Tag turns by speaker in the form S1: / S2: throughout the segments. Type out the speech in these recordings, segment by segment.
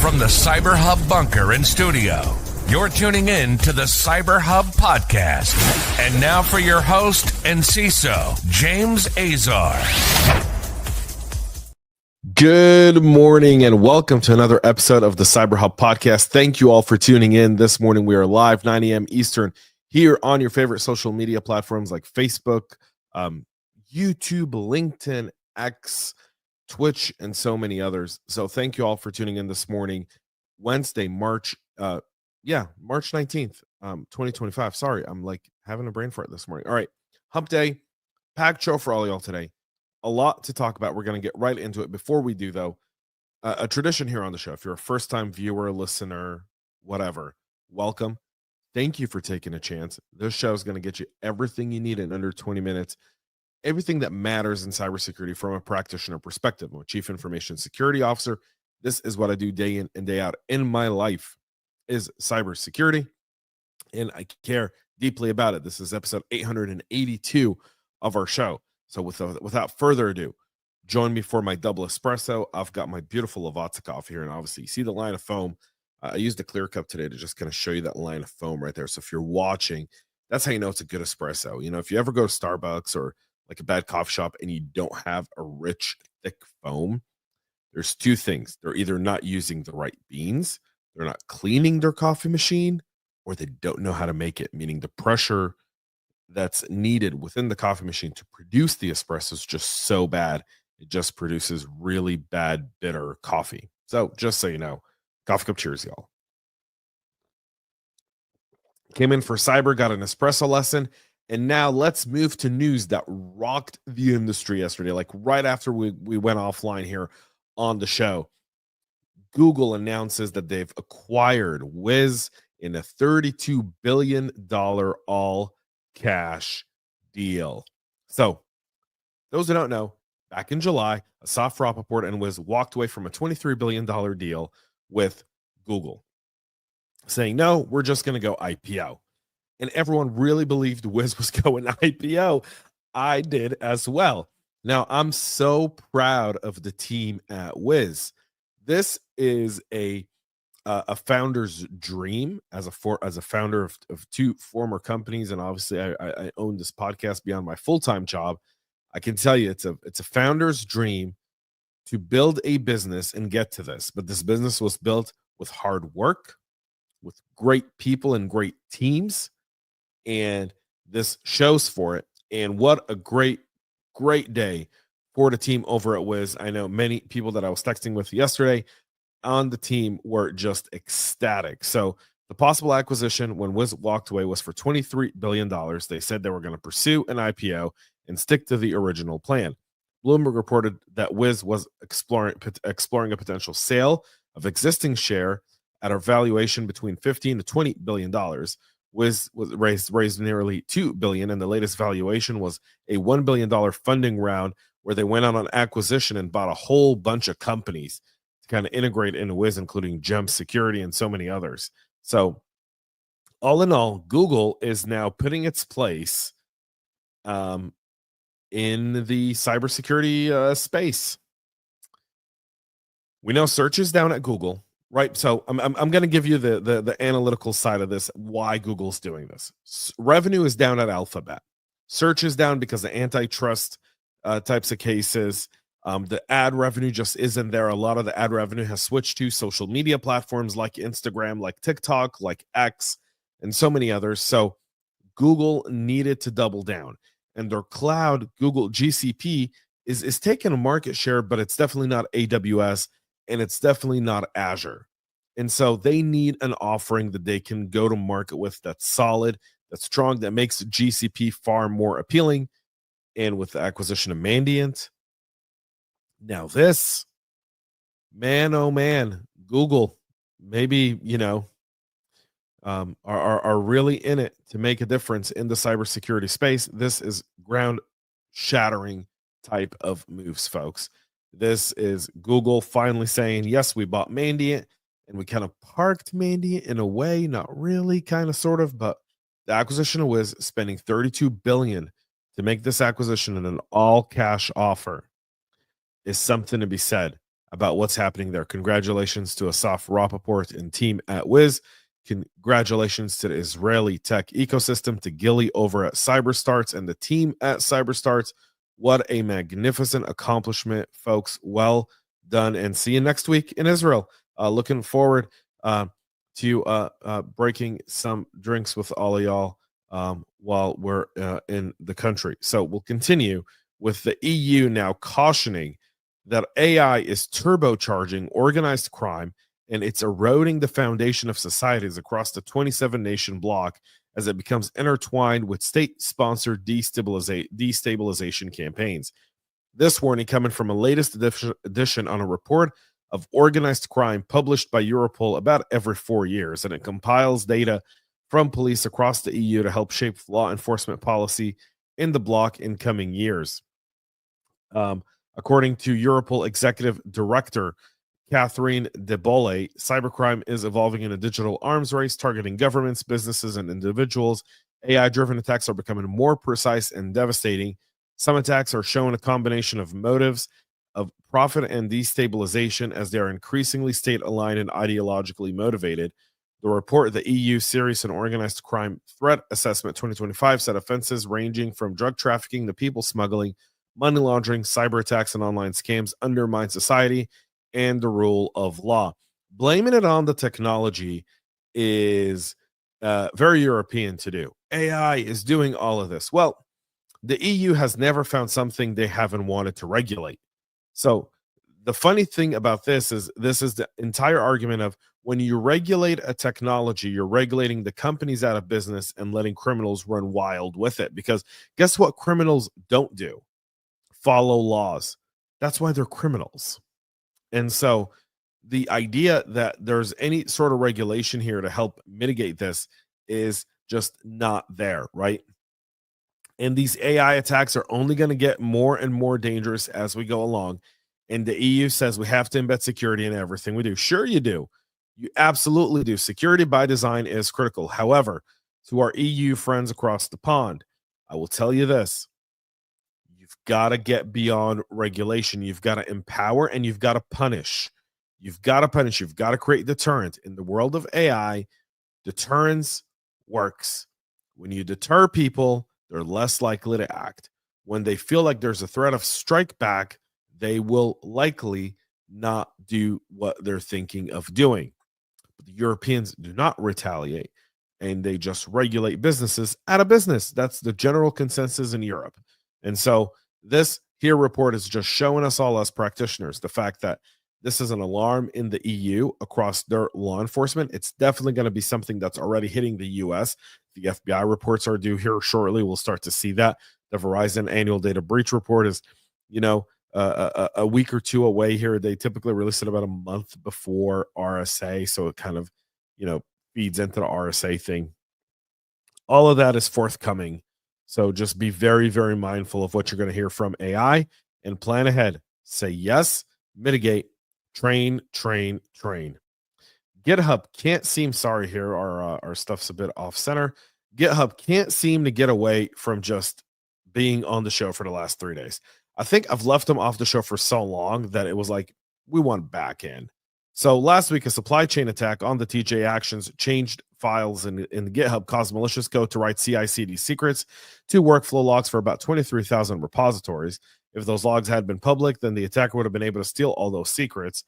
S1: From the CyberHub bunker and studio, you're tuning in to the CyberHub Podcast. And now for your host and CISO, James Azar.
S2: Good morning and welcome to another episode of the CyberHub Podcast. Thank you all for tuning in. This morning we are live 9 a.m. Eastern here on your favorite social media platforms like Facebook, YouTube, LinkedIn, X, Twitch, and so many others. So thank you all for tuning in this morning, Wednesday, March 19th, 2025. Sorry, I'm like having a brain fart this morning. All right, hump day, packed show for all y'all today. A lot to talk about. We're going to get right into it. Before we do, though, a tradition here on the show. If you're a first-time viewer, listener, whatever, welcome. Thank you for taking a chance. This show is going to get you everything you need in under 20 minutes. Everything that matters in cybersecurity from a practitioner perspective. I'm a chief information security officer. This is what I do day in and day out in my life is cybersecurity, and I care deeply about it. This is episode 882 of our show. So without further ado, join me for my double espresso. I've got my beautiful Lavazza coffee here, and obviously you see the line of foam. I used a clear cup today to just kind of show you that line of foam right there. So if you're watching, that's how you know it's a good espresso. You know, if you ever go to Starbucks or like a bad coffee shop and you don't have a rich, thick foam, there's two things. They're either not using the right beans, they're not cleaning their coffee machine, or they don't know how to make it, meaning the pressure that's needed within the coffee machine to produce the espresso is just so bad. It just produces really bad, bitter coffee. So just so you know, coffee cup cheers, y'all. Came in for cyber, got an espresso lesson. And now let's move to news that rocked the industry yesterday. Like right after we went offline here on the show, Google announces that they've acquired Wiz in a $32 billion all-cash deal. So those who don't know, back in July, Asaf Rappaport and Wiz walked away from a $23 billion deal with Google, saying, no, we're just going to go IPO. And everyone really believed Wiz was going IPO. I did as well. Now, I'm so proud of the team at Wiz. This is a founder's dream as a founder of two former companies, and obviously I own this podcast beyond my full-time job. I can tell you it's a founder's dream to build a business and get to this. But this business was built with hard work, with great people and great teams. And this shows for it. And what a great day for the team over at Wiz. I know many people that I was texting with yesterday on the team were just ecstatic. So the possible acquisition when Wiz walked away was for $23 billion. They said they were going to pursue an IPO and stick to the original plan. Bloomberg reported that Wiz was exploring a potential sale of existing share at a valuation between $15 to $20 billion. Wiz was raised nearly $2 billion, and the latest valuation was a $1 billion funding round where they went on an acquisition and bought a whole bunch of companies to kind of integrate into Wiz, including GEM Security and so many others. So all in all, Google is now putting its place in the cybersecurity space. We know search is down at Google. Right. So I'm going to give you the analytical side of this, why Google's doing this. Revenue is down at Alphabet. Search is down because of antitrust types of cases. The ad revenue just isn't there. A lot of the ad revenue has switched to social media platforms like Instagram, like TikTok, like X, and so many others. So Google needed to double down. And their cloud, Google GCP, is taking a market share, but it's definitely not AWS. And it's definitely not Azure. And so they need an offering that they can go to market with that's solid, that's strong, that makes GCP far more appealing. And with the acquisition of Mandiant, now this, man, oh man, Google maybe, are really in it to make a difference in the cybersecurity space. This is ground-shattering type of moves, folks. This is Google finally saying, yes, we bought Mandiant, and we kind of parked Mandiant in a way, not really, kind of, sort of, but the acquisition of Wiz, spending $32 billion to make this acquisition in an all-cash offer, is something to be said. about what's happening there. Congratulations to Asaf Rappaport and team at Wiz. Congratulations to the Israeli tech ecosystem, to Gilly over at CyberStarts and the team at CyberStarts. What a magnificent accomplishment, folks. Well done, and see you next week in Israel. Looking forward to breaking some drinks with all of y'all while we're in the country. So we'll continue with the EU now cautioning that AI is turbocharging organized crime and it's eroding the foundation of societies across the 27-nation bloc as it becomes intertwined with state-sponsored destabilization campaigns. This warning coming from a latest edition on a report of organized crime published by Europol about every 4 years, and it compiles data from police across the EU to help shape law enforcement policy in the bloc in coming years. According to Europol Executive Director Catherine De Bolle, cybercrime is evolving in a digital arms race targeting governments, businesses, and individuals. AI-driven attacks are becoming more precise and devastating. Some attacks are showing a combination of motives of profit and destabilization as they are increasingly state-aligned and ideologically motivated. The report, the EU Serious and Organized Crime Threat Assessment 2025, said offenses ranging from drug trafficking to people smuggling, money laundering, cyber attacks, and online scams undermine society and the rule of law. Blaming it on the technology is very European to do. AI is doing all of this. Well, the EU has never found something they haven't wanted to regulate. So the funny thing about this is the entire argument of when you regulate a technology, you're regulating the companies out of business and letting criminals run wild with it. Because guess what criminals don't do? Follow laws. That's why they're criminals. And so the idea that there's any sort of regulation here to help mitigate this is just not there, right? And these AI attacks are only going to get more and more dangerous as we go along. And the EU says we have to embed security in everything we do. Sure, you do. You absolutely do. Security by design is critical. However, to our EU friends across the pond, I will tell you this. You've got to get beyond regulation. You've got to empower and you've got to punish. You've got to punish. You've got to create deterrent. In the world of AI, deterrence works. When you deter people, they're less likely to act. When they feel like there's a threat of strike back, they will likely not do what they're thinking of doing. But the Europeans do not retaliate, and they just regulate businesses out of business. That's the general consensus in Europe. And so this here report is just showing us all as practitioners the fact that this is an alarm in the EU across their law enforcement. It's definitely going to be something that's already hitting the US. The FBI reports are due here shortly. We'll start to see that. The Verizon annual data breach report is, a week or two away here. They typically release it about a month before RSA. So it kind of, feeds into the RSA thing. All of that is forthcoming. So just be very, very mindful of what you're going to hear from AI and plan ahead. Say yes, mitigate, train. GitHub can't seem, sorry here, our stuff's a bit off center. GitHub can't seem to get away from just being on the show for the last 3 days. I think I've left them off the show for so long that it was like, we want back in. So last week, a supply chain attack on the TJ Actions changed files in GitHub caused malicious code to write CI/CD secrets to workflow logs for about 23,000 repositories. If those logs had been public, then the attacker would have been able to steal all those secrets.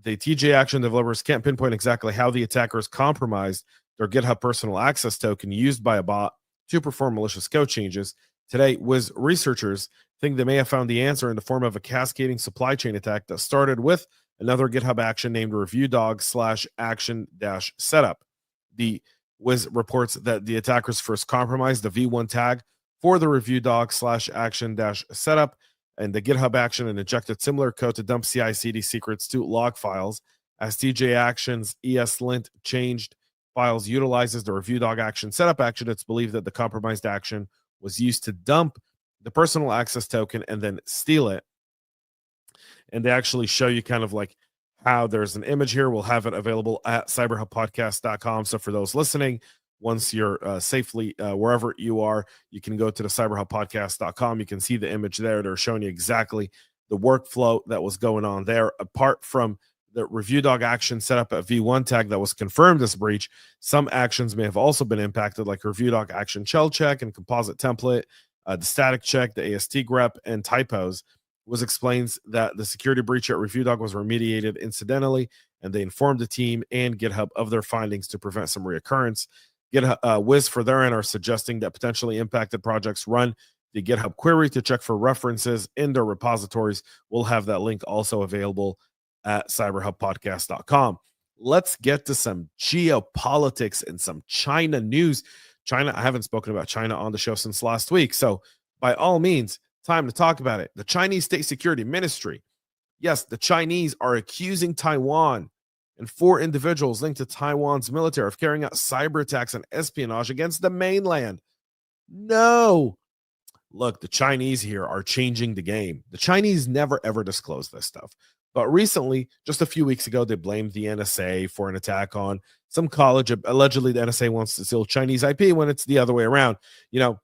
S2: The TJ Action developers can't pinpoint exactly how the attackers compromised their GitHub personal access token used by a bot to perform malicious code changes. Today, Wiz researchers think they may have found the answer in the form of a cascading supply chain attack that started with another GitHub action named reviewdog/action-setup. The Wiz reports that the attackers first compromised the V1 tag for the reviewdog/action-setup and the GitHub action and injected similar code to dump CI/CD secrets to log files. As TJ Action's ESLint changed files utilizes the reviewdog action setup action, it's believed that the compromised action was used to dump the personal access token and then steal it. And they actually show you kind of like how there's an image here. We'll have it available at cyberhubpodcast.com. So for those listening, once you're safely wherever you are, you can go to the cyberhubpodcast.com. You can see the image there. They're showing you exactly the workflow that was going on there. Apart from the review dog action set up at V1 tag that was confirmed as breach, some actions may have also been impacted, like review dog action shell check and composite template, the static check, the AST grep, and typos. Was explains that the security breach at review dog was remediated incidentally, and they informed the team and GitHub of their findings to prevent some reoccurrence. GitHub, Wiz for their end are suggesting that potentially impacted projects run the GitHub query to check for references in their repositories. We'll have that link also available at cyberhubpodcast.com. Let's get to some geopolitics and some China news. China, I haven't spoken about China on the show since last week, so by all means, time to talk about it. The Chinese State Security Ministry. Yes, the Chinese are accusing Taiwan and 4 individuals linked to Taiwan's military of carrying out cyber attacks and espionage against the mainland. No. Look, the Chinese here are changing the game. The Chinese never, ever disclose this stuff. But recently, just a few weeks ago, they blamed the NSA for an attack on some college. Allegedly, the NSA wants to steal Chinese IP when it's the other way around. You know,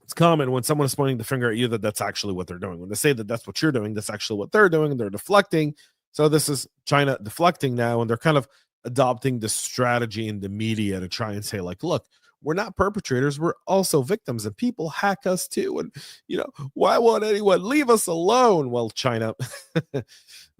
S2: it's common when someone is pointing the finger at you that that's actually what they're doing. When they say that that's what you're doing, that's actually what they're doing, and they're deflecting. So this is China deflecting now, and they're kind of adopting the strategy in the media to try and say, like, look, we're not perpetrators, we're also victims, and people hack us too. And, you know, why won't anyone leave us alone? Well, China,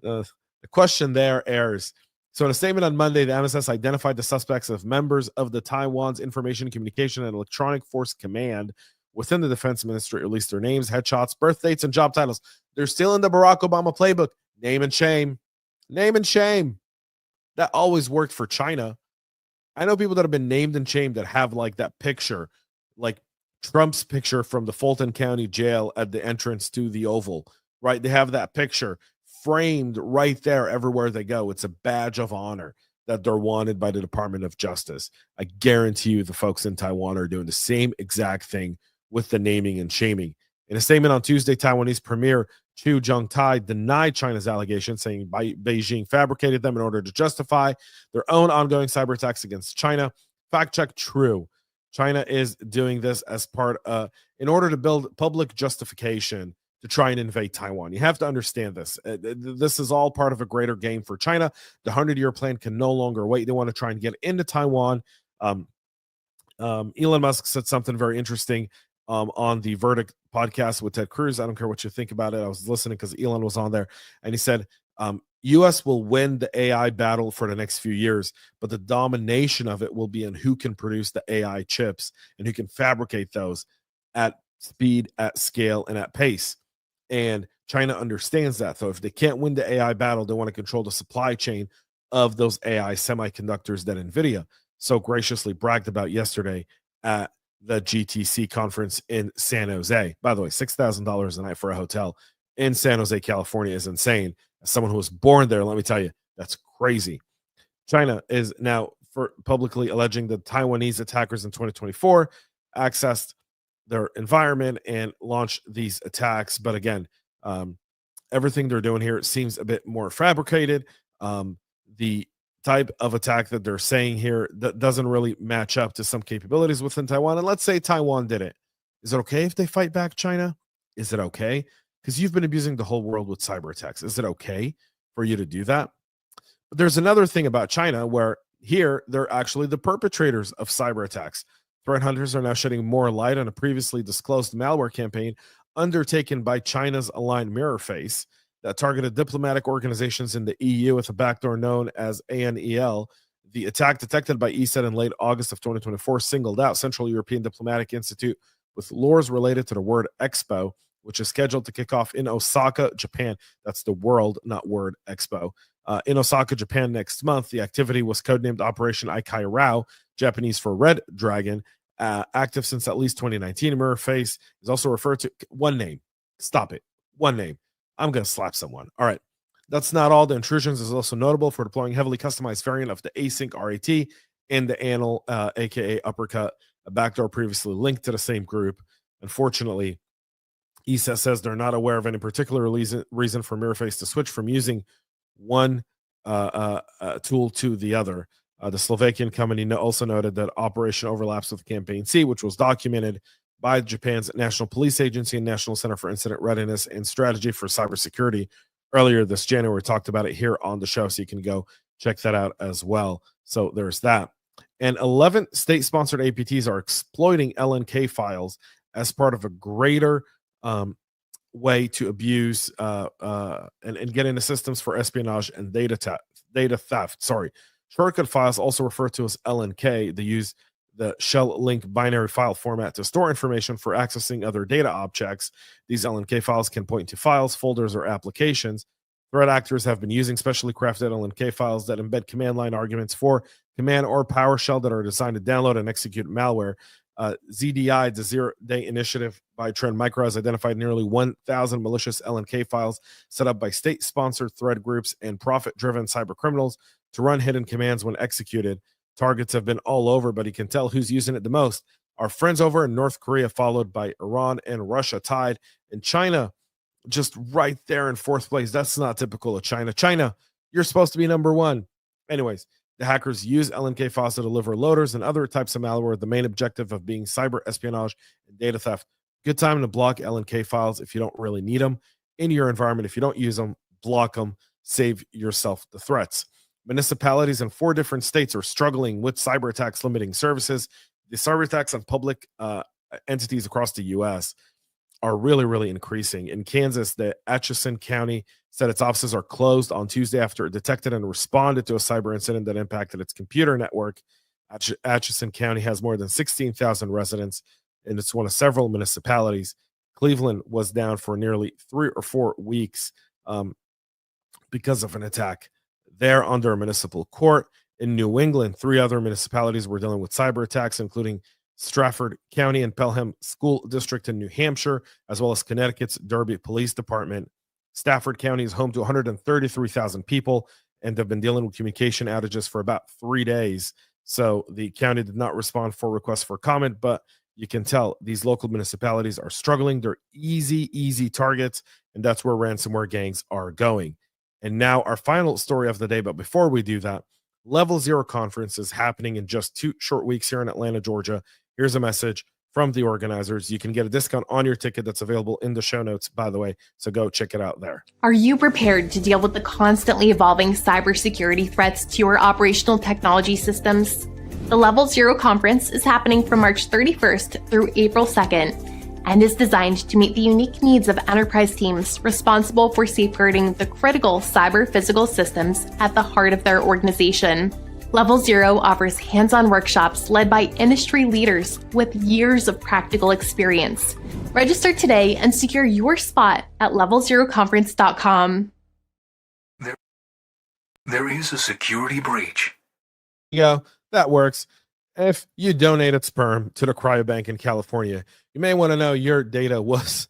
S2: the question there airs. So in a statement on Monday, the MSS identified the suspects as members of the Taiwan's Information Communication and Electronic Force Command. Within the defense ministry, released their names, headshots, birth dates, and job titles. They're still in the Barack Obama playbook. Name and shame. Name and shame. That always worked for China. I know people that have been named and shamed that have like that picture, like Trump's picture from the Fulton County jail at the entrance to the Oval, right? They have that picture framed right there everywhere they go. It's a badge of honor that they're wanted by the Department of Justice. I guarantee you the folks in Taiwan are doing the same exact thing with the naming and shaming. In a statement on Tuesday, Taiwanese Premier Chu Jung-tai denied China's allegations, saying Beijing fabricated them in order to justify their own ongoing cyber attacks against China. Fact check, true. China is doing this as part in order to build public justification to try and invade Taiwan. You have to understand this. This is all part of a greater game for China. The 100-year plan can no longer wait. They want to try and get into Taiwan. Elon Musk said something very interesting on the Verdict podcast with Ted Cruz. I don't care what you think about it. I was listening because Elon was on there, and he said, U.S. will win the AI battle for the next few years, but the domination of it will be in who can produce the AI chips and who can fabricate those at speed, at scale, and at pace. And China understands that. So if they can't win the AI battle, they want to control the supply chain of those AI semiconductors that NVIDIA so graciously bragged about yesterday at the GTC conference in San Jose. By the way, $6,000 a night for a hotel in San Jose, California is insane. As someone who was born there, let me tell you, that's crazy. China is now publicly alleging that Taiwanese attackers in 2024 accessed their environment and launched these attacks. But again, everything they're doing here seems a bit more fabricated. The type of attack that they're saying here that doesn't really match up to some capabilities within Taiwan. And let's say Taiwan did it. Is it okay if they fight back China? Is it okay? Because you've been abusing the whole world with cyber attacks. Is it okay for you to do that? But there's another thing about China where here they're actually the perpetrators of cyber attacks. Threat hunters are now shedding more light on a previously disclosed malware campaign undertaken by China's aligned MirrorFace that targeted diplomatic organizations in the EU with a backdoor known as ANEL. The attack detected by ESET in late August of 2024 singled out Central European Diplomatic Institute with lures related to the word Expo, which is scheduled to kick off in Osaka, Japan. That's the World, not Word Expo. In Osaka, Japan next month. The activity was codenamed Operation Aikai Rao, Japanese for Red Dragon, active since at least 2019. MirrorFace is also referred to one name. Stop it. One name. I'm going to slap someone. All right. That's not all. The intrusions is also notable for deploying heavily customized variant of the async RAT and the ANL, aka Uppercut, a backdoor previously linked to the same group. Unfortunately, ESA says they're not aware of any particular reason for MirrorFace to switch from using one tool to the other. The Slovakian company also noted that operation overlaps with Campaign C, which was documented by Japan's National Police Agency and National Center for Incident Readiness and Strategy for Cybersecurity earlier this January. We talked about it here on the show, so you can go check that out as well. So there's that. And 11 state-sponsored APTs are exploiting LNK files as part of a greater way to abuse and get into systems for espionage and data theft. Shortcut files, also referred to as LNK, they use the shell link binary file format to store information for accessing other data objects. These LNK files can point to files, folders, or applications. Threat actors have been using specially crafted LNK files that embed command line arguments for command or PowerShell that are designed to download and execute malware. ZDI, the Zero Day Initiative by Trend Micro, has identified nearly 1,000 malicious LNK files set up by state-sponsored threat groups and profit-driven cyber criminals to run hidden commands when executed. Targets have been all over, but you can tell who's using it the most. Our friends over in North Korea, followed by Iran and Russia, tied, and China just right there in fourth place. That's not typical of China. China, you're supposed to be number one. Anyways, the hackers use LNK files to deliver loaders and other types of malware, the main objective of being cyber espionage and data theft. Good time to block LNK files if you don't really need them in your environment. If you don't use them, block them, save yourself the threats. Municipalities in 4 different states are struggling with cyber attacks limiting services. The cyber attacks on public entities across the U.S. are really, really increasing. In Kansas, the Atchison County said its offices are closed on Tuesday after it detected and responded to a cyber incident that impacted its computer network. Atchison County has more than 16,000 residents, and it's one of several municipalities. Cleveland was down for nearly 3 or 4 weeks because of an attack there under a municipal court. In New England, 3 other municipalities were dealing with cyber attacks, including Stratford County and Pelham School District in New Hampshire, as well as Connecticut's Derby Police Department. Stafford County is home to 133,000 people, and they've been dealing with communication outages for about 3 days. So the county did not respond for requests for comment, but you can tell these local municipalities are struggling. They're easy targets, and that's where ransomware gangs are going. And now our final story of the day, but before we do that, Level Zero Conference is happening in just 2 short weeks here in Atlanta, Georgia. Here's a message from the organizers. You can get a discount on your ticket that's available in the show notes, by the way, so go check it out there.
S3: Are you prepared to deal with the constantly evolving cybersecurity threats to your operational technology systems? The Level Zero Conference is happening from March 31st through April 2nd and is designed to meet the unique needs of enterprise teams responsible for safeguarding the critical cyber-physical systems at the heart of their organization. Level Zero offers hands-on workshops led by industry leaders with years of practical experience. Register today and secure your spot at levelzeroconference.com.
S1: There is a security breach.
S2: Yeah, that works. If you donated sperm to the cryobank in California, you may want to know your data was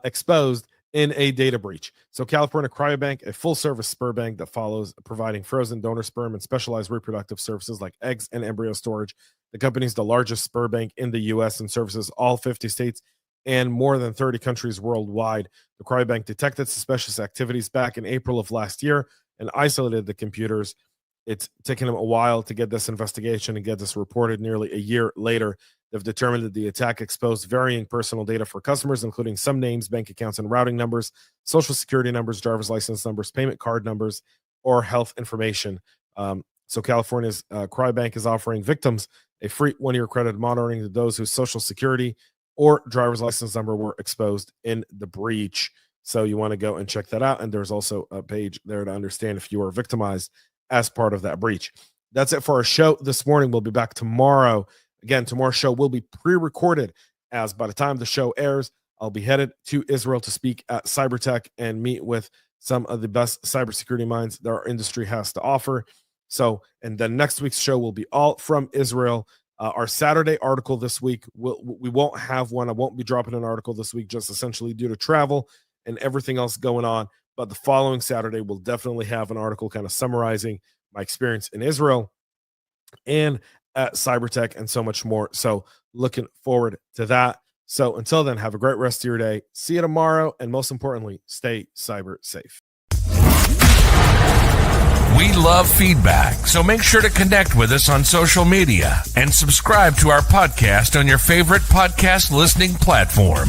S2: exposed in a data breach. So California Cryobank, a full-service sperm bank that follows providing frozen donor sperm and specialized reproductive services like eggs and embryo storage. The company is the largest sperm bank in the U.S. and services all 50 states and more than 30 countries worldwide. The cryobank detected suspicious activities back in April of last year and isolated the computers. It's taken them a while to get this investigation and get this reported. Nearly a year later, they've determined that the attack exposed varying personal data for customers, including some names, bank accounts, and routing numbers, social security numbers, driver's license numbers, payment card numbers, or health information. So California's Cryobank is offering victims a free 1-year credit monitoring to those whose social security or driver's license number were exposed in the breach. So you want to go and check that out. And there's also a page there to understand if you were victimized as part of that breach. That's it for our show this morning. We'll be back tomorrow. Again, tomorrow's show will be pre-recorded, as by the time the show airs, I'll be headed to Israel to speak at CyberTech and meet with some of the best cybersecurity minds that our industry has to offer. So, and then next week's show will be all from Israel. Our Saturday article this week, we won't have one. I won't be dropping an article this week, just essentially due to travel and everything else going on. But the following Saturday, we'll definitely have an article kind of summarizing my experience in Israel and at CyberTech and so much more. So looking forward to that. So until then, have a great rest of your day. See you tomorrow. And most importantly, stay cyber safe.
S1: We love feedback, so make sure to connect with us on social media and subscribe to our podcast on your favorite podcast listening platform.